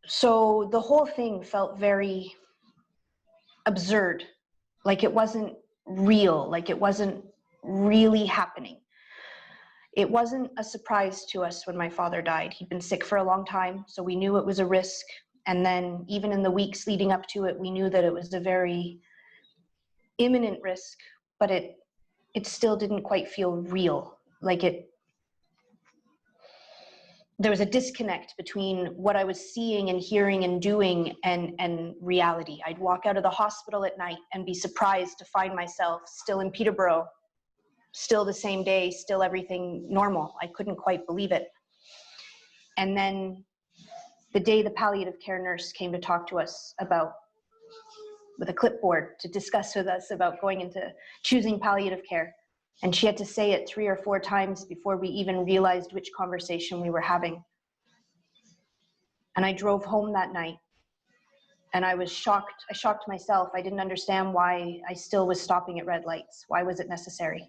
So the whole thing felt very absurd, like it wasn't real, like it wasn't really happening. It wasn't a surprise to us when my father died. He'd been sick for a long time, so we knew it was a risk. And then even in the weeks leading up to it, we knew that it was a very imminent risk, but it still didn't quite feel real. Like there was a disconnect between what I was seeing and hearing and doing and reality. I'd walk out of the hospital at night and be surprised to find myself still in Peterborough, still the same day, still everything normal. I couldn't quite believe it. And then the day the palliative care nurse came to talk to us with a clipboard to discuss with us about going into choosing palliative care. And she had to say it 3 or 4 times before we even realized which conversation we were having. And I drove home that night and I was shocked. I shocked myself. I didn't understand why I still was stopping at red lights. Why was it necessary?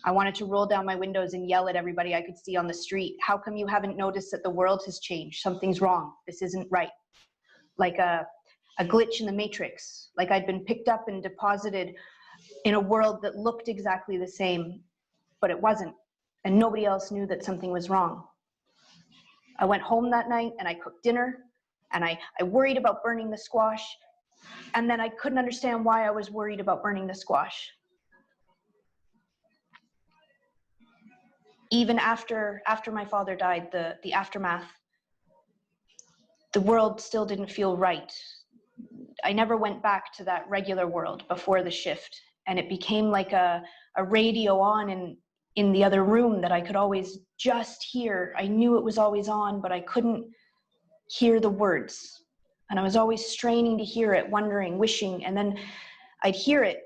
I wanted to roll down my windows and yell at everybody I could see on the street. How come you haven't noticed that the world has changed? Something's wrong. This isn't right. Like a glitch in the matrix. Like I'd been picked up and deposited in a world that looked exactly the same, but it wasn't. And nobody else knew that something was wrong. I went home that night and I cooked dinner and I worried about burning the squash. And then I couldn't understand why I was worried about burning the squash. Even after my father died, the aftermath, the world still didn't feel right. I never went back to that regular world before the shift. And it became like a radio on in the other room that I could always just hear. I knew it was always on, but I couldn't hear the words. And I was always straining to hear it, wondering, wishing, and then I'd hear it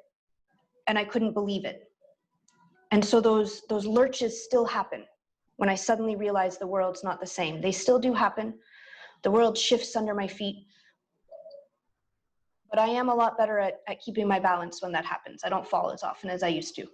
and I couldn't believe it. And so those lurches still happen when I suddenly realize the world's not the same. They still do happen. The world shifts under my feet. But I am a lot better at keeping my balance when that happens. I don't fall as often as I used to.